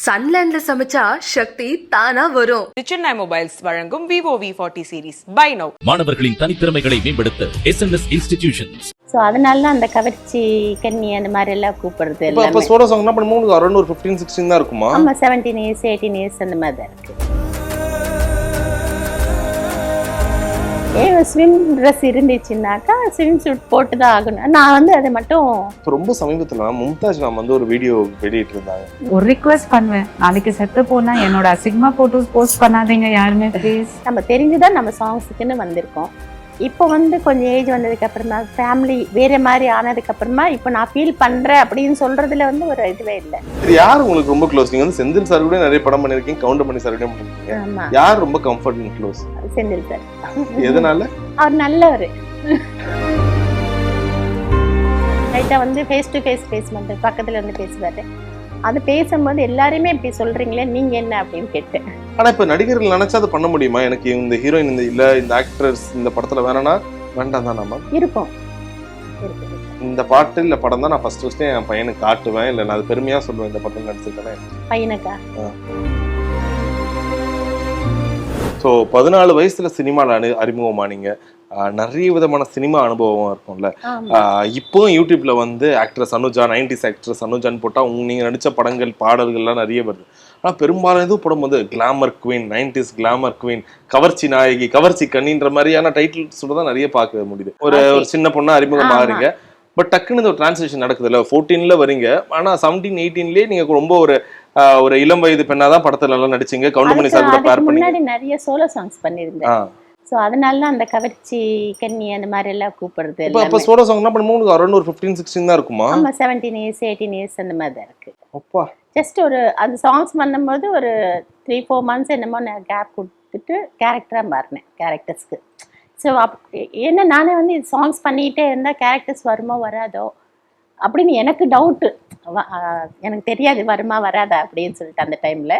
சன்லேண்ட்ல சமைச்சா சக்தி தானா வரும். சென்னை மொபைல்ஸ் வழங்கும் Vivo V40 series by now. மாணவர்களின் தனித்திறமைகளை மேம்படுத்த SNS இன்ஸ்டிடியூஷன்ஸ். ஸோ அதனால தான் அந்த கவர்ச்சி கன்னி அந்த மாதிரி எல்லாம் கூப்பிடுறது. இப்போ சோடா சாங் என்ன பண்ணும்போது அரௌண்ட் ஒரு 15-16 தான் இருக்குமா? ஆமா, 17 இயர்ஸ் 18 இயர்ஸ் அந்த மாதிரி தான் இருக்கு. ஸ்விம் ட்ரெஸ் இருந்துச்சுன்னாக்கா ஸ்விம் சூட் போட்டு தான் ஆகணும். நான் வந்து அதை மட்டும் இப்போ ரொம்ப சமீபத்தில் மும்தாஜ் மேம் வந்து ஒரு வீடியோ வெளியிட்டு இருந்தாங்க. ஒரு ரிக்வெஸ்ட் பண்ணுவேன், நாளைக்கு செத்து போனா என்னோட அசிங்கமா போட்டோஸ் போஸ்ட் பண்ணாதீங்க யாருமே ப்ளீஸ். நம்ம தெரிஞ்சுதான் நம்ம சாங்ஸுக்குன்னு வந்திருக்கோம். இப்போ வந்து கொஞ்சம் ஏஜ் வந்ததுக்கு அப்புறமா ஃபேமிலி வேற மாதிரி ஆனதுக்கு அப்புறமா இப்போ நான் ஃபீல் பண்றேன் அப்படின்னு சொல்றதுல வந்து ஒரு இதுவே இல்லை. இது யார் உங்களுக்கு ரொம்ப க்ளோஸ்? நீங்க வந்து செந்தில் சார் கூட நிறைய படம் பண்ணிருக்கீங்க, கவுண்டமணி சார் கூட பண்ணிருக்கீங்க. யார் ரொம்ப comfort and close? Senthil sir. எதனால? அவர் நல்லவர். ரைட்டா வந்து ஃபேஸ் டு ஃபேஸ் பேச மாட்டார், பக்கத்துல வந்து பேசுவாரு. அது பேசும்போது எல்லாருமே இப்படி சொல்றீங்களே நீங்க என்ன அப்படின்னு கேட்டேன். ஆனா இப்ப நடிகர்கள் நினைச்சா அதை பண்ண முடியுமா? எனக்கு இந்த ஹீரோயின் இந்த இந்த ஆக்ட்ரஸ் இந்த படத்துல வேணா வேண்டாம் தான் நம்ம இருக்கும். இந்த பாட்டு இல்ல படம் தான் நான் ஃபர்ஸ்ட் என் பையனுக்கு காட்டுவேன், இல்ல நான் அது பெருமையா சொல்லுவேன் இந்த படத்துல நடிச்சிருக்கேன் பையனுக்கா. ஸோ 14 வயசுல சினிமாவில் அறிமுகமானீங்க. நிறைய விதமான சினிமா அனுபவம் இருக்கும்ல. இப்போ யூடியூப்ல வந்து ஆக்ட்ரஸ் அனுஜா, 90s ஆக்ட்ரஸ் அனுஜான்னு போட்டா நீங்க நடிச்ச படங்கள் பாடல்கள்லாம் நிறைய வருது. ஆனா பெரும்பாலும் எதுவும் படம் வந்து glamour queen, 90s glamour queen, கவர்ச்சி நாயகி, கவர்ச்சி கண்ணின்ற மாதிரியான டைட்டில்ஸோட தான் நிறைய பார்க்க முடியுது. ஒரு சின்ன பொண்ணா அறிமுகம் ஆகுறீங்க, பட் டக்குன்னு இந்த ஒரு டிரான்ஸ்லேஷன் நடக்குது இல்ல. 14ல வரீங்க, ஆனா 17, 18லயே நீங்க ரொம்ப ஒரு இளம் வயது பெண்ணாதான் படத்துல எல்லாம் நடிச்சீங்க. கவுண்டமணி சார் கூட பேர் பண்ணி முன்னாடி நிறைய சோலோ சாங்ஸ் பண்ணிருந்தேன். சோ அதனால அந்த கவர்ச்சி கன்னி அந்த மாதிரி எல்லாம் கூப்பிடுறது. இப்போ சோலோ சாங் என்ன பண்ணும்போது அரௌண்ட் ஒரு 15-16 தான் இருக்குமா? ஆமா, 17 இயர்ஸ் 18 இயர்ஸ் அந்த மாதிரி தான் இருக்கு. அப்பா, ஜஸ்ட் ஒரு அந்த சாங்ஸ் பண்ணும்போது ஒரு 3-4 மந்த்ஸ் என்னமோ நான் கேப் கொடுத்துட்டு கேரக்டரா மாறினேன் கேரக்டர்ஸ்க்கு. ஸோ ஏன்னா நானே வந்து சாங்ஸ் பண்ணிக்கிட்டே இருந்தால் கேரக்டர்ஸ் வருமோ வராதோ அப்படின்னு எனக்கு டவுட்டு. எனக்கு தெரியாது வருமா வராதா அப்படின்னு சொல்லிட்டு அந்த டைமில்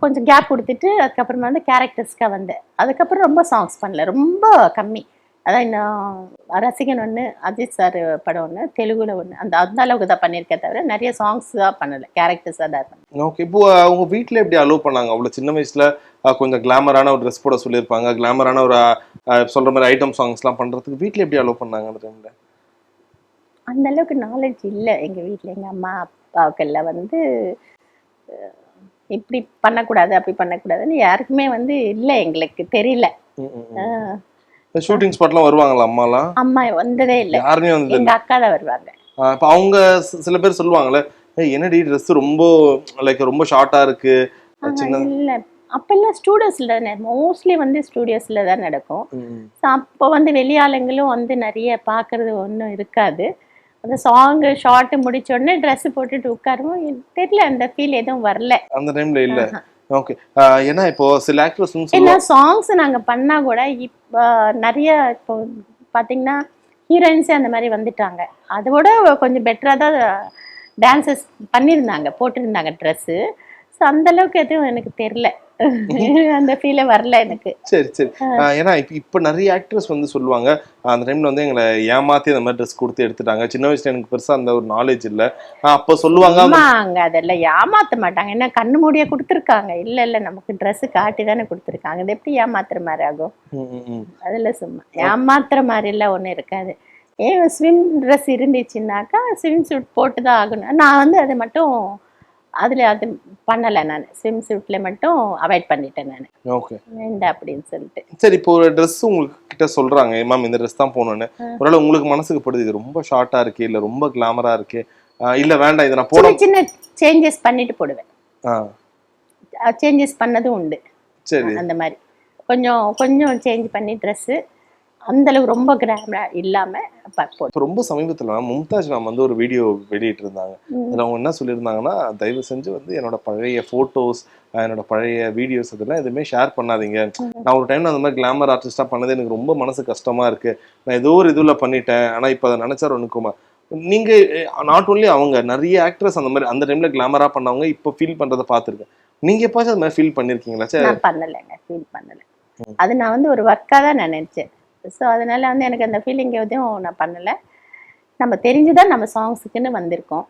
கொஞ்சம் கேப் கொடுத்துட்டு அதுக்கப்புறமா வந்து கேரக்டர்ஸ்க்காக வந்தேன். அதுக்கப்புறம் ரொம்ப சாங்ஸ் பண்ணல, ரொம்ப கம்மி. அதான் இன்னும் ரசிகன் ஒன்று, அஜித் சார் படம் ஒன்று, தெலுங்குல ஒன்று, அந்த அளவுக்கு தான் பண்ணியிருக்கேன் தவிர நிறைய சாங்ஸ் தான் பண்ணலை, கேரக்டர்ஸாக தான் பண்ணேன். ஓகே. இப்போ அவங்க வீட்டில் எப்படி அலோவ் பண்ணாங்க? அவ்வளோ சின்ன வயசுல கொஞ்சம் கிளாமரான ஒரு ட்ரெஸ் போட சொல்லியிருப்பாங்க, கிளாமரான ஒரு சொல்கிற மாதிரி ஐட்டம் சாங்ஸ்லாம் பண்ணுறதுக்கு வீட்டில் எப்படி அலோவ் பண்ணாங்க அந்த டைமில்? அந்த அளவுக்கு நாலேஜ் இல்லை எங்கள் வீட்டில். எங்கள் அம்மா அப்பாவுக்கெல்லாம் வந்து இப்படி பண்ணக்கூடாது அப்படி பண்ணக்கூடாதுன்னு யாருக்குமே வந்து இல்லை, எங்களுக்கு தெரியல. ஷூட்டிங் ஸ்பாட்லாம் வருவாங்களா அம்மாலாம்? அம்மா வந்ததே இல்லை, யாருமே வந்து எங்கள் அக்கா தான் வருவாங்க. இப்போ அவங்க சில பேர் சொல்லுவாங்களே, என்னடி ட்ரெஸ் ரொம்ப லைக் ரொம்ப ஷார்ட்டாக இருக்கு சின்ன. இல்லை, அப்பெல்லாம் ஸ்டூடியோஸில் தானே மோஸ்ட்லி வந்து ஸ்டூடியோஸில் தான் நடக்கும். ஸோ அப்போ வந்து வெளியாளுங்களும் வந்து நிறைய பார்க்கறது ஒன்றும் இருக்காது. அந்த சாங்கு ஷார்ட்டு முடிச்ச உடனே ட்ரெஸ் போட்டுட்டு உட்காருவோம். தெரியல, அந்த ஃபீல் எதுவும் வரல அந்த டைம்ல. இல்லை, ஓகே. ஏன்னா இப்போ சில ஆக்டர்ஸ் ஏன்னா சாங்ஸ் நாங்கள் பண்ணால் கூட இப்போ நிறைய இப்போ பார்த்தீங்கன்னா ஹீரோயின்ஸே அந்த மாதிரி வந்துட்டாங்க. அதோட கொஞ்சம் பெட்டராக தான் டான்சஸ் பண்ணியிருந்தாங்க, போட்டிருந்தாங்க ட்ரெஸ்ஸு. ஸோ அந்தளவுக்கு எதுவும் எனக்கு தெரில, அந்த ஃபீலே வரல எனக்கு. சரி சரி. ஏன்னா இப்போ நிறைய ஆக்டர்ஸ் வந்து சொல்லுவாங்க, அந்த டைம்ல வந்து எங்களை ஏமாத்தி அந்த மாதிரி ட்ரெஸ் கொடுத்து எடுத்துட்டாங்க. சின்ன வயசுல எனக்கு பெருசா அந்த ஒரு நாலேஜ் இல்லை. அப்போ சொல்லுவாங்க அதெல்லாம் ஏமாத்த மாட்டாங்க. என்ன கண்ணு மூடிய கொடுத்துருக்காங்க? இல்லை இல்லை, நமக்கு ட்ரெஸ் காட்டி தானே கொடுத்துருக்காங்க. அது எப்படி ஏமாத்துற மாதிரி ஆகும்? அதில் சும்மா ஏமாத்துற மாதிரி எல்லாம் ஒன்றும் இருக்காது. ஸ்விம் ட்ரெஸ் இருந்துச்சுன்னாக்கா ஸ்விம் சூட் போட்டு தான் ஆகணும். நான் வந்து அதை மட்டும் அதில் அது பண்ணலை, நான் ஸ்விம் சூட்ல மட்டும் அவாய்ட் பண்ணிட்டேன் நான். ஓகே, வேண்டாம் அப்படின்னு சொல்லிட்டு. சரி. இப்போ ஒரு ட்ரெஸ் உங்ககிட்ட சொல்றாங்க, மேம் இந்த ட்ரெஸ் தான் போகணும்னு, ஒருவேளை உங்களுக்கு மனசுக்கு படுது இது ரொம்ப ஷார்ட்டா இருக்கு, இல்லை ரொம்ப கிளாமரா இருக்கு, இல்லை வேண்டாம் இதை நான் போட சின்ன சேஞ்சஸ் பண்ணிட்டு போடுவேன். சேஞ்சஸ் பண்ணதும் உண்டு. சரி, அந்த மாதிரி கொஞ்சம் கொஞ்சம் சேஞ்ச் பண்ணி ட்ரெஸ்ஸு அந்த அளவுக்கு ரொம்ப கிராமரா இல்லாம இப்போ ரொம்ப சமீபத்தில் மும்தாஜ் மேம் வந்து ஒரு வீடியோ வெளியிட்டு இருந்தாங்க. அதில் அவங்க என்ன சொல்லியிருந்தாங்கன்னா, தயவு செஞ்சு வந்து என்னோட பழைய ஃபோட்டோஸ், என்னோட பழைய வீடியோஸ் இதெல்லாம் எதுவுமே ஷேர் பண்ணாதீங்க. நான் ஒரு டைம் அந்த மாதிரி கிளாமர் ஆர்டிஸ்டாக பண்ணது எனக்கு ரொம்ப மனசு கஷ்டமா இருக்கு. நான் ஏதோ ஒரு இதுல பண்ணிட்டேன், ஆனால் இப்போ அதை நினைச்சா ஒன்றுக்குமா. நீங்க நாட் ஓன்லி அவங்க, நிறைய ஆக்ட்ரஸ் அந்த மாதிரி அந்த டைம்ல கிளாமரா பண்ணவங்க இப்போ ஃபீல் பண்றதை பார்த்துருக்கேன். நீங்க எப்பாச்சும் அந்த மாதிரி ஃபீல் பண்ணிருக்கீங்களா? நான் பண்ணலைங்க, ஃபீல் பண்ணலை. அது நான் வந்து ஒரு ஒர்க்காக தான் நினைச்சேன். ஸோ அதனால வந்து எனக்கு அந்த ஃபீலிங் எதுவும் நான் பண்ணலை. நம்ம தெரிஞ்சுதான் நம்ம சாங்ஸுக்குன்னு வந்திருக்கோம்.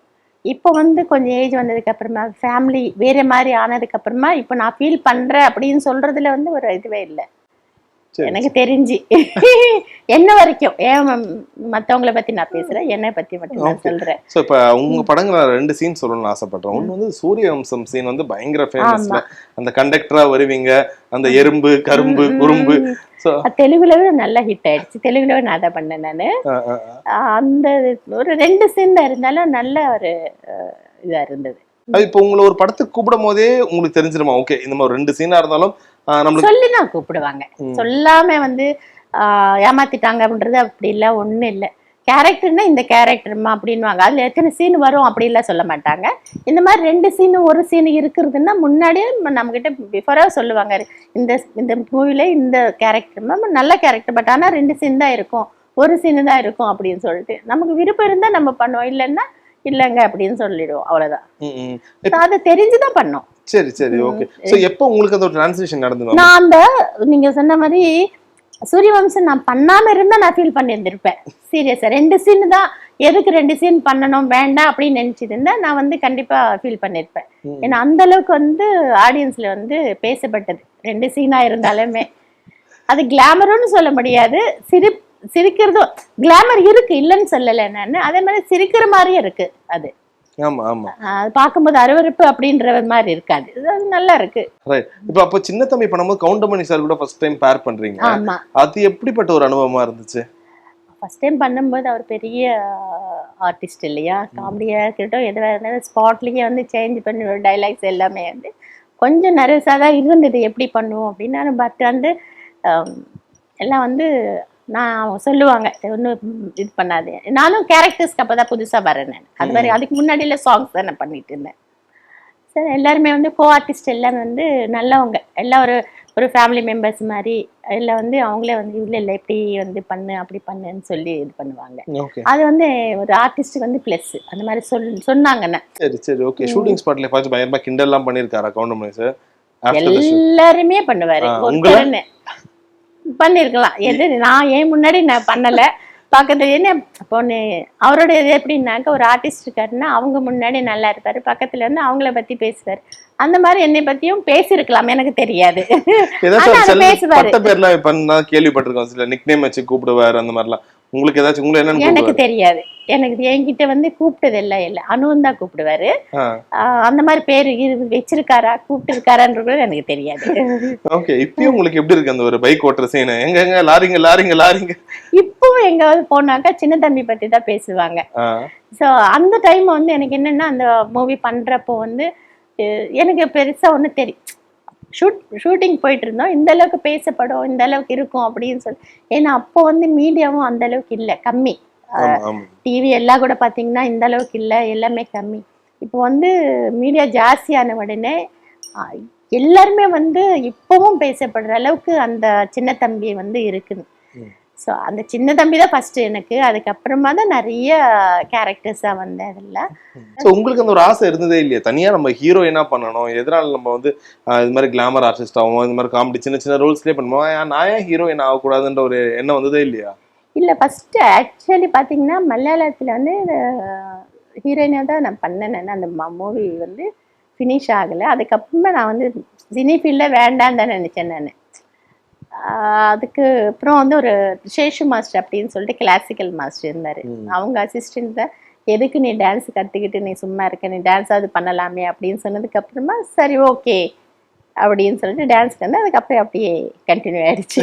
இப்போ வந்து கொஞ்சம் ஏஜ் வந்ததுக்கு அப்புறமா ஃபேமிலி வேற மாதிரி ஆனதுக்கு அப்புறமா இப்போ நான் ஃபீல் பண்றேன் அப்படின்னு சொல்றதுல வந்து ஒரு இதுவே இல்லை சரி. எனக்கு தெரிஞ்சு. என்ன வரைக்கும் ஏன் மத்தவங்கள பத்தி நான் பேசுறேன், என்னை பத்தி மட்டும் நான் சொல்றேன். சோ இப்ப உங்க படங்கள 2 சீன் சொல்லணும்னு ஆசைப்படுறேன். ஒண்ணு வந்து சூரியவம்சம் சீன் வந்து பயங்கர ஃபேமஸ்ல, அந்த கண்டக்டரா வருவீங்க, அந்த எறும்பு கரும்பு குறும்பு. தெலுங்குலவே நல்லா ஹிட் ஆயிடுச்சு. தெலுங்குலவே நான் அதை பண்ணேன் நானு. அந்த ஒரு 2 சீன் தான் இருந்தாலும் நல்ல ஒரு இதா இருந்தது. இப்ப உங்களை ஒரு படத்துக்கு கூப்பிடும் போதே உங்களுக்கு தெரிஞ்சிருமா, ஓகே இந்த மாதிரி 2 சீனா இருந்தாலும் சொல்லிதான் கூப்பிடுவாங்க, சொல்லாம வந்து ஏமாத்திட்டாங்க அப்படின்றது அப்படி இல்ல, ஒண்ணும் இல்ல. கேரக்டர்னா இந்த கேரக்டர்மா அப்படின்வாங்க. அதுல எத்தனை சீன் வரும் அப்படி எல்லாம் சொல்ல மாட்டாங்க. இந்த மாதிரி 2 சீன் 1 சீன் இருக்குறதுன்னா முன்னாடியே நம்ம கிட்ட பிஃபோரா சொல்லுவாங்க, இந்த இந்த மூவில இந்த கேரக்டர்மா நல்ல கேரக்டர், பட் ஆனா 2 சீன் தான் இருக்கும், 1 சீன் தான் இருக்கும் அப்படின்னு சொல்லிட்டு நமக்கு விருப்பம் இருந்தா நம்ம பண்ணுவோம், இல்லைன்னா இல்லங்க அப்படின்னு சொல்லிடுவோம், அவ்வளவுதான். அதை தெரிஞ்சுதான் பண்ணோம். சரி சரி, ஓகே. சோ எப்போ உங்களுக்கு அந்த ட்ரான்சிஷன் நடந்தது? நான் அந்த நீங்க சொன்ன மாதிரி சூரியவம்சம் நான் பண்ணாம இருந்தா நான் ஃபீல் பண்ணியிருந்திருப்பேன். சீரியஸா 2 சீன் தான், எதுக்கு 2 சீன் பண்ணணும் வேண்டாம் அப்படின்னு நினைச்சிட்டு இருந்தா நான் வந்து கண்டிப்பா ஃபீல் பண்ணிருப்பேன். ஏன்னா அந்த அளவுக்கு வந்து ஆடியன்ஸ்ல வந்து பேசப்பட்டது 2 சீனா இருந்தாலுமே. அது கிளாமர்னு சொல்ல முடியாது, சிரிக்கிறதும் கிளாமர் இருக்கு, இல்லைன்னு சொல்லலை நான். அதே மாதிரி சிரிக்கிற மாதிரியும் இருக்கு. அது ஆமா ஆமா, அது பார்க்கும்போது அருவருப்பு அப்படின்ற மாதிரி இருக்காது, அது நல்லா இருக்கு. இப்ப அப்ப சின்ன தம்பி பண்ணும்போது கவுண்டமணி சார் கூட ஃபர்ஸ்ட் டைம் பேர் பண்றீங்க. ஆமா, அது எப்படிப்பட்ட ஒரு அனுபவமா இருந்துச்சு? ஃபர்ஸ்ட் டைம் பண்ணும்போது அவர் பெரிய ஆர்டிஸ்ட் இல்லையா, காமெடியா இருக்கட்டும் எதுவாக இருந்தாலும் ஸ்பாட்லயே வந்து சேஞ்ச் பண்ணி டைலாக்ஸ் எல்லாமே வந்து கொஞ்சம் நர்வஸாக தான் இருந்தது, எப்படி பண்ணுவோம் அப்படின்னு. பட் வந்து எல்லாம் வந்து நான் சொல்லுவாங்க ஒன்றும் இது பண்ணாது. நானும் கேரக்டர்ஸ்க்கு அப்போ தான் புதுசாக வரேன் நான். அது மாதிரி அதுக்கு முன்னாடியில சாங்ஸ் தான் நான் பண்ணிட்டு இருந்தேன். சரி, எல்லாருமே வந்து கோ ஆர்டிஸ்ட் எல்லாமே வந்து நல்லவங்க, எல்லாம் ஒரு ஃபேமிலி மெம்பர்ஸ் மாதிரி எல்லாம் வந்து அவங்களே வந்து இல்லை இப்படி வந்து பண்ணு அப்படி பண்ணுன்னு சொல்லி இது பண்ணுவாங்க. அது வந்து ஒரு ஆர்டிஸ்டுக்கு வந்து பிளஸ் அந்த மாதிரி சொன்னாங்கண்ணா. சரி சரி, ஓகே. ஷூட்டிங் ஸ்பாட்ல பாத்து பயங்கரமா கிண்டல்லாம் பண்ணிருக்காரா கவுண்டமணி சார்? எல்லாருமே பண்ணுவாரு, ஒருத்தரன்னு பண்ணிருக்கலாம். எது நான் ஏன் முன்னாடி நான் பண்ணல, பக்கத்துல என்ன பொண்ணு அவரோட இது எப்படின்னாக்க ஒரு ஆர்டிஸ்ட் இருக்காருன்னா அவங்க முன்னாடி நல்லா இருப்பாரு, பக்கத்துல இருந்து அவங்கள பத்தி பேசுவாரு. அந்த மாதிரி என்னை பத்தியும் பேசிருக்கலாம், எனக்கு தெரியாது. பேசுவாரு. கேள்விப்பட்டிருக்கோம், சில நிக் நேம் வச்சு கூப்பிடுவாரு அந்த மாதிரிலாம். உங்களுக்கு ஏதாச்சும் உங்களுக்கு என்ன? எனக்கு தெரியாது, எனக்கு என்கிட்ட வந்து கூப்பிட்டது இல்லை, அனுவும் தான் கூப்பிடுவாரு. அந்த மாதிரி பேரு வச்சிருக்காரா கூப்பிட்டு இருக்காரான்றது எனக்கு தெரியாது. ஓகே. இப்பயும் உங்களுக்கு எப்படி இருக்கு அந்த ஒரு பைக் ஓட்டுற சீன்? எங்க லாரிங்க லாரிங்க லாரிங்க. இப்பவும் எங்காவது போனாக்கா சின்ன தம்பி பத்தி தான் பேசுவாங்க. சோ அந்த டைம் வந்து எனக்கு என்னன்னா அந்த மூவி பண்றப்போ வந்து எனக்கு பெருசா ஒண்ணு தெரியும், ஷூட்டிங் போயிட்டு இருந்தோம், இந்த அளவுக்கு பேசப்படும், இந்த அளவுக்கு இருக்கும் அப்படின்னு சொல்லி. ஏன்னா அப்போ வந்து மீடியாவும் அந்த அளவுக்கு இல்லை, கம்மி. டிவி எல்லாம் கூட பாத்தீங்கன்னா இந்த அளவுக்கு இல்லை, எல்லாமே கம்மி. இப்போ வந்து மீடியா ஜாஸ்தியான உடனே எல்லாருமே வந்து இப்பவும் பேசப்படுற அளவுக்கு அந்த சின்ன தம்பி வந்து இருக்குது. ஸோ அந்த சின்ன தம்பி தான் ஃபர்ஸ்ட் எனக்கு, அதுக்கப்புறமா தான் நிறைய கேரக்டர்ஸா வந்தேன் அதில். ஸோ உங்களுக்கு அந்த ஒரு ஆசை இருந்ததே இல்லையா, தனியாக நம்ம ஹீரோயினா பண்ணணும், எதனால நம்ம வந்து இது மாதிரி கிளாமர் ஆர்டிஸ்ட் ஆகும், இந்த மாதிரி காமெடி சின்ன சின்ன ரோல்ஸ்லேயே பண்ணுவோம், நான் ஏன் ஹீரோயின் ஆகக்கூடாதுன்ற ஒரு எண்ணம் வந்ததே இல்லையா? இல்லை, ஃபர்ஸ்ட் ஆக்சுவலி பார்த்தீங்கன்னா மலையாளத்தில் வந்து ஹீரோயினாக தான் நான் பண்ணேன். அந்த மூவி வந்து ஃபினிஷ் ஆகலை. அதுக்கப்புறமா நான் வந்து சினி ஃபீல்டில் வேண்டான்னு தான் நினச்சேன் நான். அதுக்கு அப்புறம் வந்து ஒரு சேஷு மாஸ்டர் அப்படின்னு சொல்லிட்டு கிளாசிக்கல் மாஸ்டர் இருந்தார், அவங்க அசிஸ்டன்ட் தான். எதுக்கு நீ டான்ஸ் கற்றுக்கிட்டு நீ சும்மா இருக்க, நீ டான்ஸ் அது பண்ணலாமே அப்படின்னு சொன்னதுக்கு அப்புறமா சரி ஓகே அப்படின்னு சொல்லிட்டு டான்ஸ்க்கு வந்து அதுக்கப்புறம் அப்படியே கண்டினியூ ஆயிடுச்சு.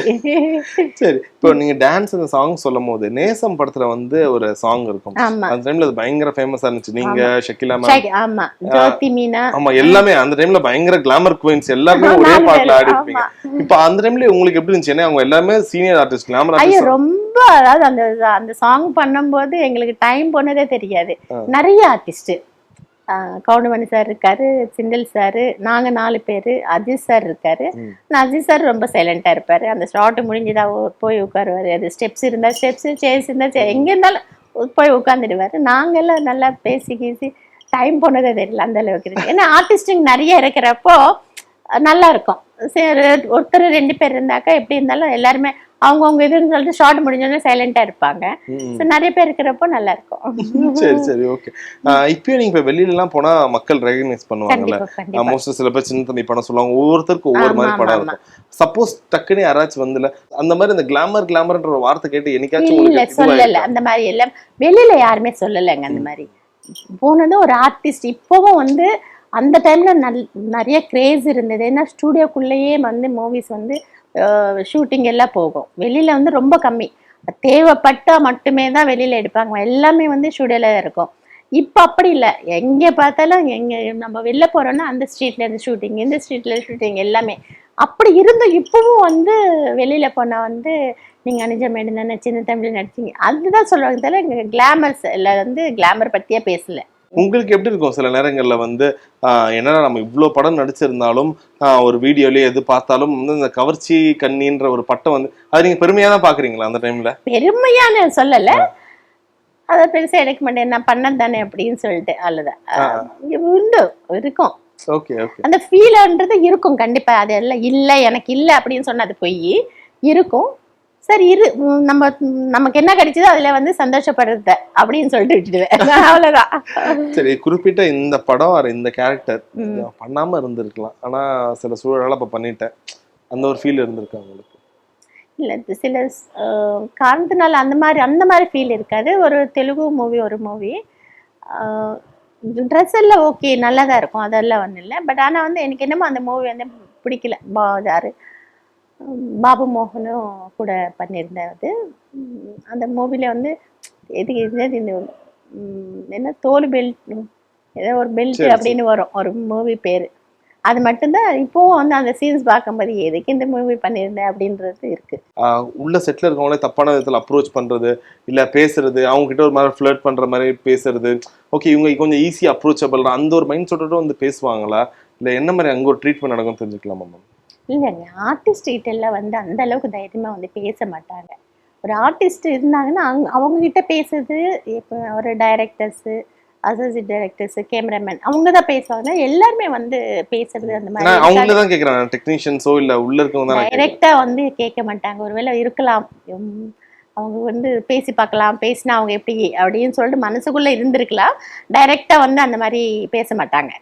சரி, இப்போ நீங்க டான்ஸ் அந்த சாங் சொல்லும் போது நேசம் படத்துல வந்து ஒரு சாங் இருக்கும், அந்த டைம்ல அது பயங்கர ஃபேமஸா இருந்துச்சு. நீங்க ஷக்கிலா மேம், ஆமா, ஜோதி மீனா, ஆமா, எல்லாமே அந்த டைம்ல பயங்கர கிளாமர் குயின்ஸ் எல்லாருமே ஒரே பாட்டுல ஆடி இருப்பீங்க. இப்போ அந்த டைம்ல உங்களுக்கு எப்படி இருந்துச்சு? ஏன்னா அவங்க எல்லாமே சீனியர் ஆர்டிஸ்ட், கிளாமர் ஆர்டிஸ்ட். ரொம்ப அதாவது அந்த சாங் பண்ணும்போது எங்களுக்கு டைம் போனதே தெரியாது. நிறைய ஆர்டிஸ்ட், கவுண்டமணி சார் இருக்காரு, சிண்டல் சாரு, நாங்க 4 பேரு, அஜித் சார் இருக்காரு. அஜித் சார் ரொம்ப சைலண்டா இருப்பாரு, அந்த ஷார்ட் முடிஞ்சுதா போய் உட்காருவாரு. அது ஸ்டெப்ஸ் இருந்தா ஸ்டெப்ஸ், சேர்ஸ் இருந்தா எங்க இருந்தாலும் போய் உட்காந்துடுவாரு. நாங்கெல்லாம் நல்லா பேசி கீசி டைம் போனதே தெரியல, அந்த அளவுக்கு இருக்கு. ஏன்னா ஆர்டிஸ்டுங்க நிறைய இருக்கிறப்போ நல்லா இருக்கும். சரி, ஒருத்தர் 2 பேர் இருந்தாக்கா எப்படி இருந்தாலும் எல்லாருமே அவங்கவுங்க இதுன்னு சொல்லிட்டு ஷார்ட் முடிஞ்சோடனே சைலண்டா இருப்பாங்க. ஸோ நிறைய பேர் இருக்கிறப்போ நல்லா இருக்கும். சரி சரி ஓகே. இப்பயும் நீங்க இப்ப வெளியில எல்லாம் போனா மக்கள் ரெகக்னைஸ் பண்ணுவாங்கல்ல, மோஸ்ட் சில பேர் சின்ன தம்பி படம் சொல்லுவாங்க, ஒவ்வொருத்தருக்கும் ஒவ்வொரு மாதிரி படம் இருக்கும். சப்போஸ் டக்குன்னு யாராச்சும் வந்துல அந்த மாதிரி இந்த கிளாமர்ன்ற ஒரு வார்த்தை கேட்டு என்னைக்காச்சும் இல்ல சொல்லல, அந்த மாதிரி எல்லாம் வெளியில யாருமே சொல்லலைங்க. அந்த மாதிரி போனது ஒரு ஆர்டிஸ்ட். இப்பவும் வந்து அந்த டைம்ல நிறைய கிரேஸ் இருந்தது. ஏன்னா ஸ்டூடியோக்குள்ளேயே வந்து மூவிஸ் வந்து ஷூட்டிங் எல்லாம் போகும். வெளியில வந்து ரொம்ப கம்மி, தேவைப்பட்டா மட்டுமே தான் வெளியில எடுப்பாங்க. எல்லாமே வந்து ஸ்டூடியோல இருக்கும். இப்போ அப்படி இல்லை, எங்கே பார்த்தாலும் எங்க நம்ம வெளில போறோம்னா அந்த ஸ்ட்ரீட்ல இருந்து ஷூட்டிங், இந்த ஸ்ட்ரீட்ல ஷூட்டிங் எல்லாமே. அப்படி இருந்தும் இப்பவும் வந்து வெளியில போனா வந்து நீங்க அனுஜா மேடம் தானே, சின்ன தம்பி நடிச்சீங்க, அதுதான் சொல்லுவாங்க. தவிர இங்க கிளாமர்ஸ் இல்லை, வந்து கிளாமர் பத்தியே பேசல. உங்களுக்கு எப்படி இருக்கும் சில நேரங்கள்ல வந்து என்னன்னா நம்ம இவ்வளவு படம் நடிச்சிருந்தாலும் ஒரு வீடியோலயே எது பார்த்தாலும் வந்து இந்த கவர்ச்சி கண்ணின்ற ஒரு பட்டம் வந்து அதை நீங்க பெருமையா தான் பாக்குறீங்களா அந்த டைம்ல? பெருமையான சொல்லல, அதை பெருசா எடுக்க மாட்டேன், நான் பண்ணது தானே அப்படின்னு சொல்லிட்டு அவ்வளவுதான். உண்டு இருக்கும். Okay okay. அந்த ஃபீல்ன்றது இருக்கும் கண்டிப்பா. அது எல்லாம் இல்லை எனக்கு இல்லை அப்படின்னு சொன்னா அது பொய் இருக்கும். சரி நமக்கு என்ன கிடைச்சதோ அதுல வந்து சந்தோஷப்படுறது அப்படின்னு சொல்லிட்டு விட்டுடுவேன், அவ்வளவுதான். சரி, குறிப்பிட்ட இந்த படம் இந்த கேரக்டர் பண்ணாம இருந்திருக்கலாம், ஆனா சில சூழலால இப்ப பண்ணிட்டேன், அந்த ஒரு ஃபீல் இருந்திருக்கு உங்களுக்கு? இல்ல சில காரணத்தினால அந்த மாதிரி ஃபீல் இருக்காது. ஒரு தெலுங்கு மூவி, ஒரு மூவி ட்ரெஸ் எல்லாம் ஓகே நல்லா தான் இருக்கும், அதெல்லாம் ஒன்றும் இல்லை. பட் ஆனால் வந்து எனக்கு என்னமோ அந்த மூவி வந்து பிடிக்கல. பாபு மோகனும் கூட பண்ணியிருந்தேன். அது அந்த மூவில வந்து எதுக்கு இந்த என்ன தோல் பெல்ட், ஏதோ ஒரு பெல்ட் அப்படின்னு வரும் ஒரு மூவி பேர். அது மட்டும்தான் இப்போவும் வந்து அந்த சீன்ஸ் பார்க்கும்போது எதுக்கு இந்த மூவி பண்ணியிருந்தேன் அப்படின்றது இருக்கு. உள்ள செட்டில் இருக்கவங்களே தப்பான விதத்தில் அப்ரோச் பண்றது, இல்ல பேசுறது, அவங்க கிட்ட ஒரு மாதிரி ஃபிளர்ட் பண்ற மாதிரி பேசுறது, ஓகே இவங்க கொஞ்சம் ஈஸியா அப்ரோச்சபிள் அந்த ஒரு மைண்ட் செட்டோட வந்து பேசுவாங்களா, இல்ல என்ன மாதிரி அங்க ஒரு ட்ரீட்மெண்ட் நடக்கும் தெரிஞ்சுக்கலாமா மேம்? இல்லைங்க, ஆர்டிஸ்ட் கிட்ட எல்லாம் வந்து அந்த அளவுக்கு தைரியமா வந்து பேச மாட்டாங்க. ஒரு ஆர்டிஸ்ட் இருந்தாங்கன்னா அவங்க கிட்ட பேசுறது, இப்போ ஒரு டைரக்டர்ஸ், அசோசியேட் டைரக்டர்ஸ், கேமராமேன், அவங்க தான் பேசுவாங்க. எல்லாருமே வந்து பேசுறது அந்த மாதிரி அவங்க தான் கேக்குறாங்க. டெக்னீஷியன்ஸோ இல்ல உள்ள இருக்கவங்க தான் டைரக்டா வந்து கேட்க மாட்டாங்க. ஒருவேளை இருக்கலாம், அவங்க வந்து பேசி பார்க்கலாம், பேசினா அவங்க எப்படி அப்படின்னு சொல்லிட்டு மனசுக்குள்ள இருந்திருக்கலாம். டைரக்டா வந்து அந்த மாதிரி பேச மாட்டாங்க.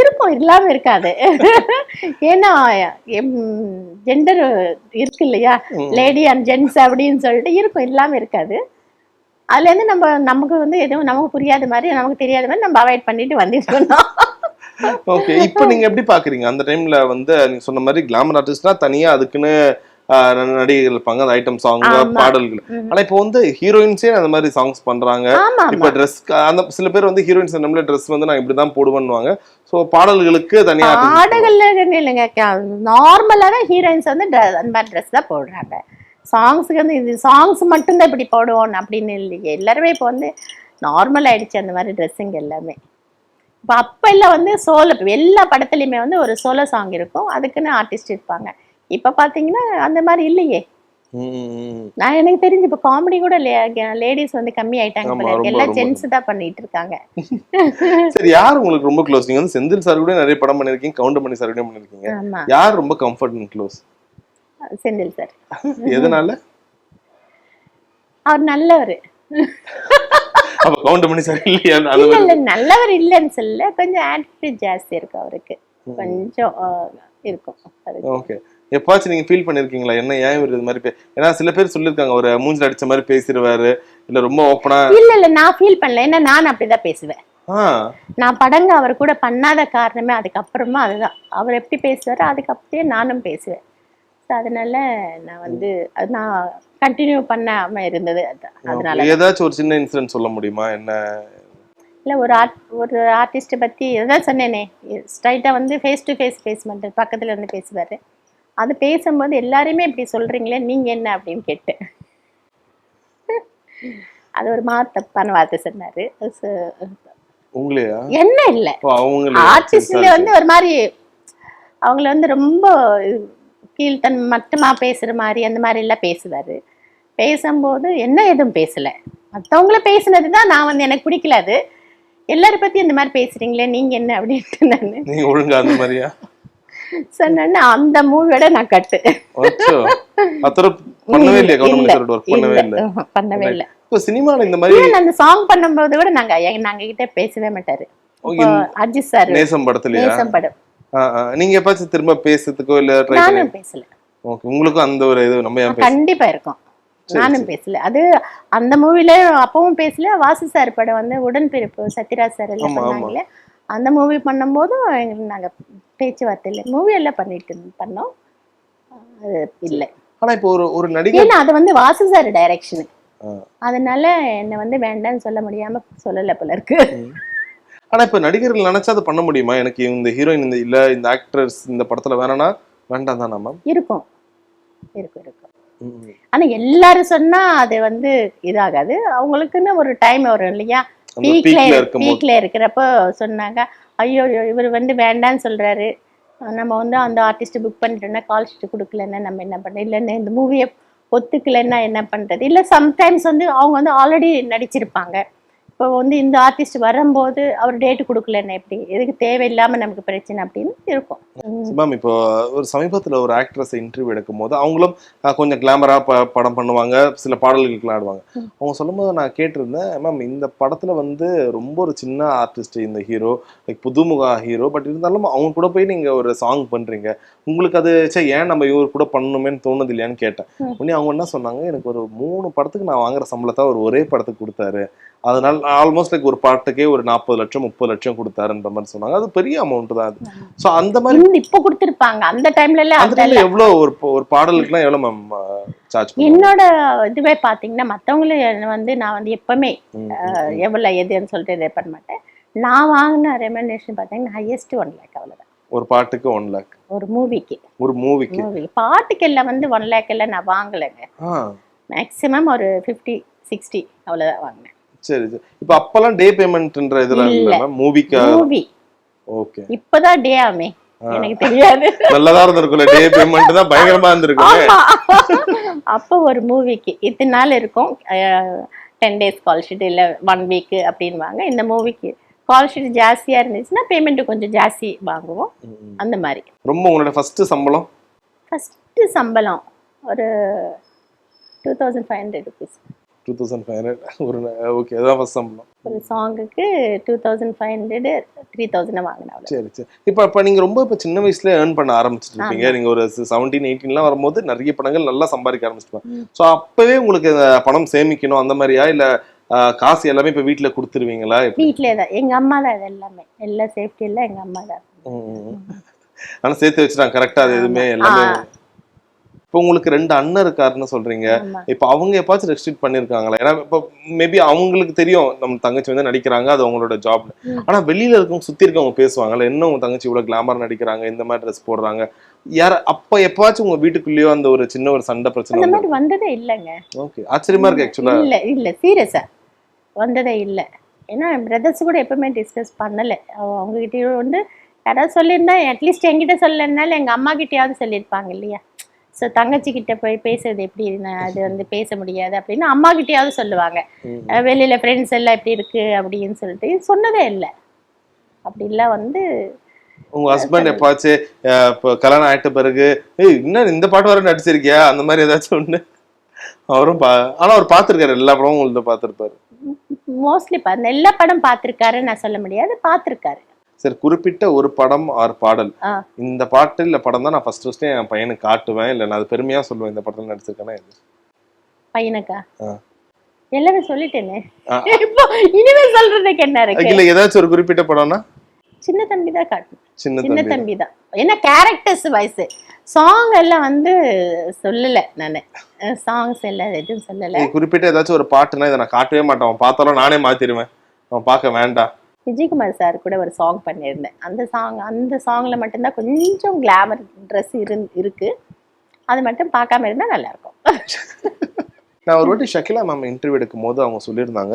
இருக்கும், இல்லாம இருக்காது. ஏன்னா ஜெண்டர் இருக்கு இல்லையா, லேடி அண்ட் ஜென்ட்ஸ் அப்படின்னு சொல்லிட்டு இருக்கும், இல்லாம இருக்காது. அதுல இருந்து நமக்கு வந்து எதுவும் நமக்கு புரியாத மாதிரி, நமக்கு தெரியாத மாதிரி நம்ம அவாய்ட் பண்ணிட்டு வந்துட்டு. ஓகே, இப்போ நீங்க எப்படி பாக்குறீங்க அந்த டைம்ல வந்து நீங்க சொன்ன மாதிரி கிளாமர் ஆர்டிஸ்ட்னா தனியா அதுக்குன்னு நடிகைகள் இருப்பாங்க, அந்த ஐட்டம் சாங் பாடல்கள். ஆனா இப்போ வந்து ஹீரோயின்ஸே அந்த மாதிரி சாங்ஸ் பண்றாங்க. இப்ப ட்ரெஸ் அந்த சில பேர் வந்து ஹீரோயின்ஸ் நம்மள ட்ரெஸ் வந்து நான் இப்படிதான் போடுவேன்னுவாங்க. சோ பாடல்களுக்கு தனியா பாடல்கள் இல்லைங்க, நார்மலாவே ஹீரோயின்ஸ் வந்து அந்த மாதிரி ட்ரெஸ் தான் போடுறாங்க. சாங்ஸுக்கு வந்து இது சாங்ஸ் மட்டும்தான் இப்படி போடுவோம் அப்படின்னு இல்லையே. எல்லாருமே இப்போ வந்து நார்மல் ஆயிடுச்சு அந்த மாதிரி ட்ரெஸ்ஸிங் எல்லாமே. இப்போ அப்ப எல்லாம் வந்து சோலோ, எல்லா படத்துலையுமே வந்து ஒரு சோலோ சாங் இருக்கும், அதுக்குன்னு ஆர்டிஸ்ட் இருப்பாங்க. இப்ப பாத்தீங்கன்னா அந்த மாதிரி இல்லையே. நான் எனக்கு தெரிஞ்சு இப்ப காமெடி கூட லேடிஸ் வந்து கம்மி ஆயிட்டாங்க, எல்லாம் ஜென்ஸ் தான் பண்ணிட்டு இருக்காங்க. சரி, யார் உங்களுக்கு ரொம்ப க்ளோஸ்? நீங்க வந்து செந்தில் சார் கூட நிறைய படம் பண்ணிருக்கீங்க, கவுண்டமணி சார் கூட பண்ணிருக்கீங்க, யார் ரொம்ப comfort and close? Senthil sir. எதனால? அவர் நல்லவர். அப்ப கவுண்டமணி சார் இல்லையா? இல்ல நல்லவர் இல்லைன்னு சொல்ல, கொஞ்சம் ஆட்டிட்யூட் ஜாஸ்தி இருக்கு அவருக்கு, கொஞ்சம் இருக்கும். ஓகே, எப்பாச்சும் நீங்க ஃபீல் பண்ணிருக்கீங்களா என்ன ஏன் இவர் இது மாதிரி ஏன்னா சில பேர் சொல்லிருக்காங்க ஒரு மூஞ்சில அடிச்ச மாதிரி பேசிடுவாரு, இல்ல ரொம்ப ஓப்பனா? இல்ல நான் ஃபீல் பண்ணல, ஏன்னா நான் அப்படிதான் பேசுவேன். நான் படங்க அவர் கூட பண்ணாத காரணமே அதுக்கப்புறமா அதுதான். அவர் எப்படி பேசுவாரோ அதுக்கு அப்படியே நானும் பேசுவேன். அதனால நான் வந்து நான் கண்டினியூ பண்ணாம இருந்தது. அதனால ஏதாச்சும் ஒரு சின்ன இன்சிடென்ட் சொல்ல முடியுமா என்ன? இல்ல ஒரு ஆர்டிஸ்ட் பத்தி எதாவது சொன்னேனே, ஸ்ட்ரைட்டா வந்து ஃபேஸ் டு ஃபேஸ் பேச மாட்டார், பக்கத்துல இருந்து பேசுவாரு. அது பேசும்போது எல்லாரையுமே இப்படி சொல்றீங்களே நீங்க என்ன அப்படின்னு கேட்டேன். அது ஒரு தப்பான வார்த்தை சொன்னாரு. என்ன இல்ல, ஆர்டிஸ்ட்ல வந்து ஒரு மாதிரி அவங்கள வந்து ரொம்ப கீழ்த்தன் மட்டுமா பேசுற மாதிரி அந்த மாதிரி எல்லாம் பேசுவாரு. பேசும்போது என்ன எதுவும் பேசல, மற்றவங்கள பேசுனதுதான் நான் வந்து எனக்கு பிடிக்கல. அது எல்லாரும் பத்தி இந்த மாதிரி பேசுறீங்களே நீங்க என்ன அப்படின்ட்டு நான் ஒழுங்கா அந்த மாதிரியா சொன்னேன்னு அந்த மூவியோட நான் கட்டு. பண்ணவே இல்லையா? கவுண்டமணி இல்ல, சாரோட ஒர்க் பண்ணவே இல்ல. பண்ணவே இல்ல. இப்போ சினிமால இந்த மாதிரி ஈவன் அந்த சாங் பண்ணும்போது கூட நாங்க கிட்ட பேசவே மாட்டாரு. இப்போ அஜித் சார் நேசம் படத்துலயா? நேசம் படம் நீங்க எப்பாச்சும் திரும்ப பேசுறதுக்கோ இல்ல ட்ரை பண்ணி? நானும் பேசல. ஓகே, உங்களுக்கும் அந்த ஒரு இது நம்ம ஏன் பேச? கண்டிப்பா இருக்கும். நானும் பேசல. அது அந்த மூவில அப்பவும் பேசல. வாசு சார் படம் வந்து உடன்பிறப்பு சத்யராஜ் சார் எல்லாம் பண்ணாங்களே, அந்த மூவி பண்ணும்போதும் நாங்க பேச்சுவார்த்தை இல்லை. மூவி எல்லாம் பண்ணோம். அது இல்ல. ஆனா இப்போ ஒரு நடிகர், ஏன்னா அது வந்து வாசு சார் டைரக்ஷன், அதனால என்ன வந்து வேண்டாம்னு சொல்ல முடியாம சொல்லல போல இருக்கு. ஆனா இப்ப நடிகர்கள் நினைச்சா அதை பண்ண முடியுமா? எனக்கு இந்த ஹீரோயின் இந்த இல்ல இந்த ஆக்டர்ஸ் இந்த படத்துல வேணாம்னா வேண்டாம் தானா மேம்? இருக்கும். ஆனா எல்லாரும் சொன்னா அது வந்து இதாகாது. அவங்களுக்குன்னு ஒரு டைம் வரும் இல்லையா? பீக்ல இருக்கிறப்போ சொன்னாங்க, ஐயோ இவர் வந்து வேண்டான்னு சொல்றாரு, நம்ம வந்து அந்த ஆர்டிஸ்ட் புக் பண்ணிட்டோம்னா கால் ஷீட் கொடுக்கலன்னா நம்ம என்ன பண்ண, இல்லைன்னா இந்த மூவியை ஒத்துக்கலைன்னா என்ன பண்றது? இல்லை சம்டைம்ஸ் வந்து அவங்க வந்து ஆல்ரெடி நடிச்சிருப்பாங்க. இப்போ வந்து இந்த ஆர்டிஸ்ட் வரும்போது அவர் டேட்டு கொடுக்கலன்னா எப்படி, எதுக்கு தேவையில்லாம நமக்கு பிரச்சனை அப்படின்னு இருக்கும். மேம் இப்போ ஒரு சமீபத்துல ஒரு ஆக்ட்ரஸ் இன்டர்வியூ எடுக்கும் போது அவங்களும் கொஞ்சம் கிளாமரா படம் பண்ணுவாங்க, சில பாடல்களுக்கு ஆடுவாங்க. அவங்க சொல்லும் போது நான் கேட்டிருந்தேன், மேம் இந்த படத்துல வந்து ரொம்ப ஒரு சின்ன ஆர்டிஸ்ட் இந்த ஹீரோ, லைக் புதுமுக ஹீரோ, பட் இருந்தாலும் அவங்க கூட போய் நீங்க ஒரு சாங் பண்றீங்க, உங்களுக்கு அது ஏன் நம்ம இவர் கூட பண்ணணுமேன்னு தோணுது இல்லையான்னு கேட்டேன். உடனே அவங்க என்ன சொன்னாங்க, எனக்கு ஒரு 3 படத்துக்கு நான் வாங்குற சம்பளத்தை அவர் ஒரே படத்துக்கு கொடுத்தாரு, அதனால ஆல்மோஸ்ட் லைக் ஒரு பாட்டுக்கே ஒரு 40 லட்சம் 30 லட்சம் கொடுத்தாருன்ற மாதிரி சொன்னாங்க. அது பெரிய அமௌண்ட் தான் அது. சோ அந்த மாதிரி இப்ப கொடுத்திருப்பாங்க. அந்த டைம்ல எவ்வளவு ஒரு பாடலுக்குலாம் எவ்வளவு மேம் சார்ஜ் பண்ணுவீங்க? என்னோட இதுவே பாத்தீங்கன்னா மத்தவங்களும் வந்து நான் வந்து எப்பவுமே எவ்வளவு எதுன்னு சொல்லிட்டு இதை பண்ண மாட்டேன். நான் வாங்கின ரெமுனரேஷன் பாத்தீங்கன்னா ஹையஸ்ட் 1 lakh, அவ்வளவுதான். ஒரு பாட்டுக்கு 1 lakh? ஒரு மூவிக்கு பாட்டுக்கு எல்லாம் வந்து 1 lakh எல்லாம் நான் வாங்கலைங்க. மேக்ஸிமம் ஒரு 50-60 அவ்வளவுதான் வாங்கினேன். சரி சரி. இப்ப அப்பெல்லாம் டே பேமெண்ட்ன்ற இதெல்லாம் இல்ல மேம்? Movie okay. இப்பதான் டே ஆமே, எனக்கு தெரியாது. நல்லதா இருந்திருக்கும்ல, டே பேமெண்ட் தான் பயங்கரமா இருந்திருக்கும். அப்போ ஒரு மூவிக்கு இத்தனை நாள் இருக்கும், 10 days கால் ஷீட் இல்ல 1 week அப்படின்வாங்க. இந்த மூவிக்கு கால் ஷீட் ஜாஸ்தியா இருந்துச்சுன்னா பேமெண்ட் கொஞ்சம் ஜாஸ்தி வாங்குவோம். அந்த மாதிரி. ரொம்ப உங்களோட ஃபர்ஸ்ட் சம்பளம் ஒரு 2500 rupees. 2500 ஒரு ஓகே, அதான் ஃபர்ஸ்ட் சம்பளம். ஒரு சாங்குக்கு 2500 3000 வாங்கினேன். சரி சரி. இப்ப நீங்க ரொம்ப சின்ன வயசுல ஏர்ன் பண்ண ஆரம்பிச்சிட்டு இருப்பீங்க. நீங்க ஒரு 17-18 வரும்போது நிறைய பணங்கள் நல்லா சம்பாதிக்க ஆரம்பிச்சிருப்பாங்க. சோ அப்பவே உங்களுக்கு பணம் சேமிக்கணும் அந்த மாதிரியா, இல்ல காசு எல்லாமே இப்ப வீட்டுல கொடுத்துருவீங்களா? வீட்லயே தான், எங்க அம்மா தான் எல்லாமே, எல்லா சேஃப்டி எல்லாம் எங்க அம்மா தான். ஆனா சேர்த்து வச்சுட்டாங்க கரெக்டா, அது எதுவுமே எல்லாமே. இப்போ உங்களுக்கு 2 அண்ணன் இருக்காருன்னு சொல்றீங்க, இப்ப அவங்க எப்பாச்சும் ரெஸ்ட்ரிக்ட் பண்ணிருக்காங்களா? ஏன்னா இப்ப மேபி அவங்களுக்கு தெரியும் நம்ம தங்கச்சி வந்து நடிக்கிறாங்க, அது அவங்களோட ஜாப். ஆனா வெளியில இருக்கவங்க சுத்தி இருக்கவங்க பேசுவாங்கல்ல, என்ன உங்க தங்கச்சி இவ்வளவு கிளாமர் நடிக்கிறாங்க, இந்த மாதிரி ட்ரெஸ் போடுறாங்க, அப்ப எப்பாச்சும் உங்க வீட்டுக்குள்ளேயோ அந்த ஒரு சின்ன ஒரு சண்டை பிரச்சனை அந்த மாதிரி வந்ததே இல்லைங்க. ஓகே, ஆச்சரியமா இருக்கு ஆக்சுவலா. இல்ல சீரியஸா வந்ததே இல்லை. ஏன்னா பிரதர்ஸ் கூட எப்பவுமே டிஸ்கஸ் பண்ணல. அவங்க கிட்ட வந்து யாராவது சொல்லியிருந்தா அட்லீஸ்ட் என்கிட்ட சொல்லனால எங்க அம்மா கிட்டயாவது சொல்லியிருப்பாங்க இல்லையா? ஸோ தங்கச்சி கிட்ட போய் பேசுறது எப்படி, அது வந்து பேச முடியாது அப்படின்னு அம்மா கிட்டயாவது சொல்லுவாங்க. வெளியில ஃப்ரெண்ட்ஸ் எல்லாம் எப்படி இருக்கு அப்படின்னு சொல்லிட்டு சொன்னதே இல்லை. அப்படிலாம் வந்து உங்க ஹஸ்பண்ட் எப்பாச்சு இப்போ கல்யாணம் ஆயிட்ட பிறகு இன்னும் இந்த பாட்டு வர நடிச்சிருக்கியா அந்த மாதிரி ஏதாச்சும் ஒண்ணு அவரும் ஆனா அவர் பார்த்திருக்காரு, எல்லா படமும் உங்களுக்கு பார்த்திருப்பாரு மோஸ்ட்லி. எல்லா படம் பார்த்திருக்காரு நான் சொல்ல முடியாது, பார்த்திருக்காரு. சரி, குறிப்பிட்ட ஒரு படம் ஆர் பாடல், இந்த பாட்டு இல்ல படம் தான் நான் ஃபர்ஸ்ட் என் பையனுக்கு காட்டுவேன், இல்ல நான் அது பெருமையா சொல்லுவேன் இந்த படத்துல நடிச்சிருக்கேன்னா பையனுக்கா? எல்லாமே சொல்லிட்டேனே, இப்போ இனிமே சொல்றதுக்கு என்ன இருக்கு? இல்ல ஏதாச்சும் ஒரு குறிப்பிட்ட படம்னா சின்ன தம்பி தான் காட்டுவேன். சின்ன தம்பி தான். ஏன்னா கேரக்டர்ஸ் வைஸ் சாங் எல்லாம் வந்து சொல்லல, நானு சாங்ஸ் எல்லாம் எதுவும் சொல்லல. குறிப்பிட்ட ஏதாச்சும் ஒரு பாட்டுனா இதை நான் காட்டவே மாட்டேன், அவன் பார்த்தாலும் நானே மாத்திடுவேன், அவன் பார்க்க வேண்டாம். விஜயகுமார் சார் கூட ஒரு சாங் பண்ணியிருந்தேன். அந்த சாங்ல மட்டும்தான் கொஞ்சம் கிளாமர் ட்ரெஸ் இருக்கு, அது மட்டும் பார்க்காம இருந்தா நல்லா இருக்கும். நான் ஒரு வாட்டி ஷக்கிலா மேம் இன்டர்வியூ எடுக்கும் போது அவங்க சொல்லியிருந்தாங்க,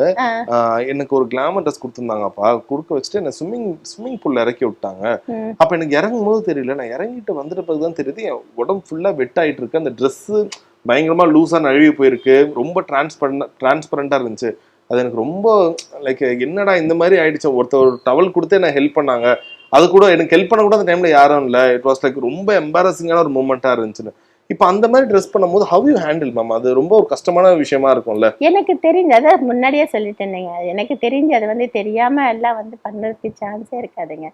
எனக்கு ஒரு கிளாமர் ட்ரெஸ் கொடுத்துருந்தாங்கப்பா, கொடுக்க வச்சுட்டு என்ன ஸ்விம்மிங் பூல்ல இறக்கி விட்டாங்க. அப்ப எனக்கு இறங்கும் போது தெரியல, நான் இறங்கிட்டு வந்துட்டு பிறகுதான் தெரியுது என் உடம்பு ஃபுல்லா வெட் ஆயிட்டு இருக்கு, அந்த ட்ரெஸ் பயங்கரமா லூஸா நழுவி போயிருக்கு, ரொம்ப டிரான்ஸ்பரண்டா இருந்துச்சு. அது எனக்கு ரொம்ப லைக் என்னடா இந்த மாதிரி ஆயிடுச்சு. ஒருத்தர் ஒரு டவல் கொடுத்து என்ன ஹெல்ப் பண்ணாங்க, அது கூட எனக்கு ஹெல்ப் பண்ண கூட அந்த டைம்ல யாரும் இல்லை. இட் வாஸ் லைக் ரொம்ப எம்பாரசிங்கான ஒரு மூமெண்டா இருந்துச்சுன்னு. இப்போ அந்த மாதிரி ட்ரெஸ் பண்ணும்போது ஹவ் யூ ஹேண்டில் மேம்? அது ரொம்ப ஒரு கஷ்டமான விஷயமா இருக்கும்ல. எனக்கு தெரிஞ்சதை முன்னாடியே சொல்லிட்டேனுங்க. எனக்கு தெரிஞ்சு அது வந்து தெரியாம எல்லாம் வந்து பண்ணுறதுக்கு சான்ஸே இருக்காதுங்க.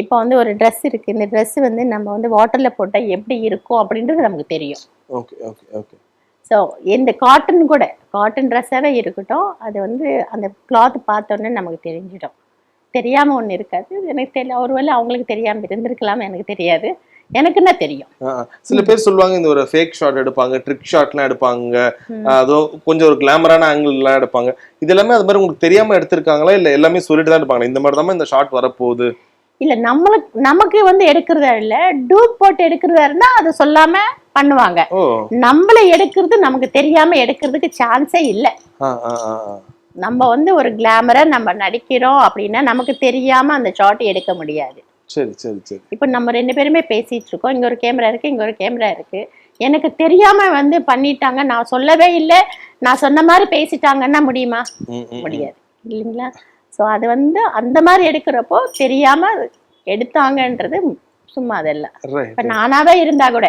இப்போ வந்து ஒரு ட்ரெஸ் இருக்கு, இந்த ட்ரெஸ் வந்து நம்ம வந்து வாட்டர்ல போட்டா எப்படி இருக்கும் அப்படின்றது நமக்கு தெரியும். Okay okay okay. ஸோ இந்த காட்டன் ட்ரெஸ்ஸாகவே இருக்கட்டும், அது வந்து அந்த கிளாத் பார்த்தோன்னே நமக்கு தெரிஞ்சிடும். தெரியாம ஒன்று இருக்காது. எனக்கு தெரியல, ஒருவேளை அவங்களுக்கு தெரியாம இருந்திருக்கலாம், எனக்கு தெரியாது. எனக்குன்னா தெரியும். சில பேர் சொல்லுவாங்க இந்த ஒரு ஃபேக் ஷாட் எடுப்பாங்க, ட்ரிக் ஷாட்லாம் எடுப்பாங்க, அதோ கொஞ்சம் ஒரு கிளாமரான ஆங்கிள்லாம் எடுப்பாங்க. இது எல்லாமே அது மாதிரி உங்களுக்கு தெரியாம எடுத்திருக்காங்களா, இல்ல எல்லாமே சொல்லிட்டு தான் எடுப்பாங்களா இந்த மாதிரி தான் இந்த ஷாட் வரப்போகுது? இல்ல நமக்கு வந்து எடுக்கிறதா இல்ல, டூப் போட்டு எடுக்கிறதா இருந்தா அது சொல்லாம பண்ணுவாங்க. நம்மள எடுக்கிறது நமக்கு தெரியாம எடுக்கிறதுக்கு சான்ஸே இல்ல. நம்ம வந்து ஒரு கிளாமரா நம்ம நடிக்கிறோம் அப்படின்னா நமக்கு தெரியாம அந்த ஷாட் எடுக்க முடியாது. சரி சரி சரி. இப்போ நம்ம 2 பேருமே பேசிட்டு இருக்கோம், இங்க ஒரு கேமரா இருக்கு, இங்க ஒரு கேமரா இருக்கு. எனக்கு தெரியாம வந்து பண்ணிட்டாங்க, நான் சொல்லவே இல்லை, நான் சொன்ன மாதிரி பேசிட்டாங்கன்னா முடியுமா? முடியாது இல்லைங்களா? ஸோ அது வந்து அந்த மாதிரி எடுக்கிறப்போ தெரியாம எடுத்தாங்கன்றது சும்மா அதெல்லாம். இப்ப நானாவே இருந்தா கூட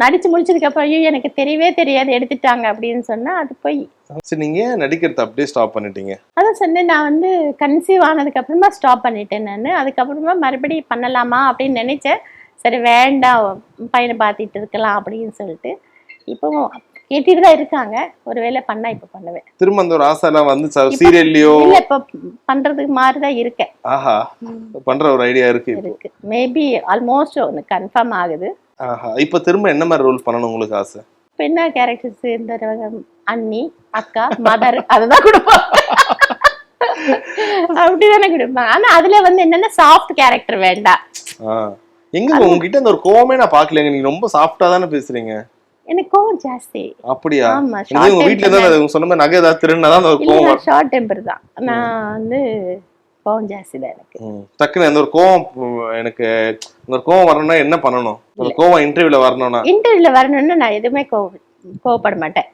நடிச்சு முடிச்சதுக்கு அப்புறம் ஐயோ எனக்கு தெரியவே தெரியாது எடுத்துட்டாங்க அப்படின்னு சொன்னா அது போய். சரி, நீங்க நடிக்கிறத அப்படியே ஸ்டாப் பண்ணிட்டீங்க? அதான் சொன்னேன், நான் வந்து கன்சீவ் ஆனதுக்கு அப்புறமா ஸ்டாப் பண்ணிட்டேன் நான். அதுக்கப்புறமா மறுபடியும் பண்ணலாமா அப்படின்னு நினைச்சேன். சரி வேண்டாம், பையனை பார்த்துட்டு இருக்கலாம் அப்படின்னு சொல்லிட்டு இப்போ கேட்டுட்டு தான் இருக்காங்க. ஒருவேளை பண்ணா இப்ப பண்ணுவேன். திரும்ப அந்த ஒரு ஆசை எல்லாம் வந்து சீரியல்லையோ? இல்ல, இப்ப பண்றதுக்கு மாதிரிதான் இருக்கேன். ஆஹா, பண்ற ஒரு ஐடியா இருக்கு. மேபி ஆல்மோஸ்ட் ஒன்னு கன்ஃபார்ம் ஆகுது. இப்ப திரும்ப என்ன மாதிரி ரோல் பண்ணணும் உங்களுக்கு ஆசை? இப்ப என்ன கேரக்டர்ஸ், இந்த அண்ணி, அக்கா, மதர் அதுதான் கொடுப்பாங்க. அப்படிதானே கொடுப்பாங்க. ஆனா அதுல வந்து என்னன்னா சாஃப்ட் கேரக்டர் வேண்டாம். எங்க உங்ககிட்ட அந்த ஒரு கோவமே நான் பாக்கலங்க, நீங்க ரொம்ப சாஃப்டா தானே பேசுறீங்க. எனக்கு கோவம் ஜாஸ்தி. அப்படியா? உங்க வீட்ல தான் சொன்ன மாதிரி நகை ஏதாவது திருடினாதான் அந்த கோவம் வரும். ஷார்ட் டெம்பர் தான். நான் வந்து கோவம் ஜாஸ்தி தான் எனக்கு. டக்குனு அந்த ஒரு கோவம், எனக்கு ஒரு கோவம் வரணும்னா என்ன பண்ணணும்? அந்த கோவம் இன்டர்வியூல வரணும்னா நான் எதுவுமே கோவப்பட மாட்டேன்.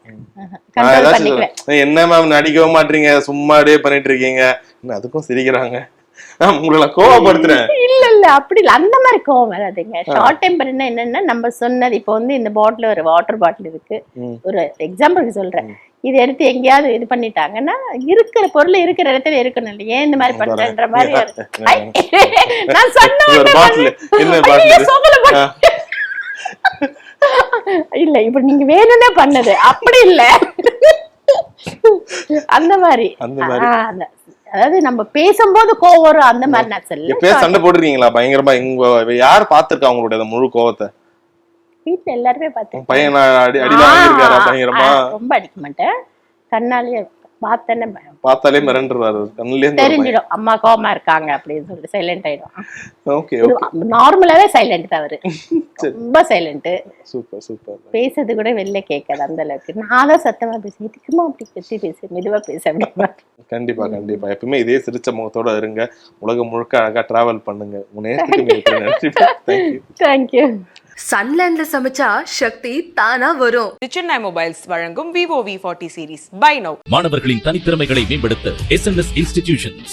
என்ன மேம் நடிக்கவும் மாட்டீங்க, சும்மா அப்படியே பண்ணிட்டு இருக்கீங்க, அதுக்கும் சிரிக்கிறாங்க, உங்களை கோவப்படுத்துறேன். இல்ல அப்படி இல்ல, அந்த மாதிரி கோவம் வராதுங்க. ஷார்ட் டெம்பர்னா என்னன்னா நம்ம சொன்னது, இப்போ வந்து இந்த பாட்டில் ஒரு வாட்டர் பாட்டில் இருக்கு, ஒரு எக்ஸாம்பிளுக்கு சொல்றேன், இது எடுத்து எங்கேயாவது இது பண்ணிட்டாங்கன்னா இருக்கிற பொருள் இருக்கிற இடத்துல இருக்கணும் இல்லையா? இந்த மாதிரி பண்றன்ற மாதிரி நான் இல்ல இப்ப நீங்க வேணும்னே பண்ணது அப்படி இல்ல, அந்த மாதிரி. அதாவது நம்ம பேசும்போது கோவம் வரும், அந்த மாதிரி நான் சொல்ல. எப்ப சண்டை போடுறீங்களா பயங்கரமா? யார் பாத்துருக்கா அவங்களுடைய முழு கோவத்தை? வீட்டுல எல்லாருமே பார்த்தேன். பையன் அடி வாங்கிருக்காரா பயங்கரமா? ரொம்ப அடிக்க மாட்டேன், கண்ணாலேயே பார்த்தாலே மிரண்டுறாரு, கண்ணுலயே தெரிஞ்சிடும் அம்மா கோவமா இருக்காங்க அப்படின்னு சொல்லிட்டு சைலண்ட் ஆயிடும். ஓகே, நார்மலாவே சைலண்ட் தான் அவரு, ரொம்ப சைலண்ட். Super super. பேசுறது கூட வெளில கேட்காது அந்த அளவுக்கு. நான் தான் சத்தமா பேசுவேன், இதுக்குமா அப்படி கத்தி பேசு, மெதுவா பேச அப்படின்னா. கண்டிப்பா கண்டிப்பா, எப்பவுமே இதே சிரிச்ச முகத்தோட இருங்க, உலகம் முழுக்க அழகா டிராவல் பண்ணுங்க. நன்றி. தேங்க்யூ. சன்லேண்ட்ல சமைச்சா சக்தி தானா வரும். Chennai Mobiles வழங்கும் Vivo V40 series. Buy now. மாணவர்களின் தனித்திறமைகளை மேம்படுத்த SNS Institutions.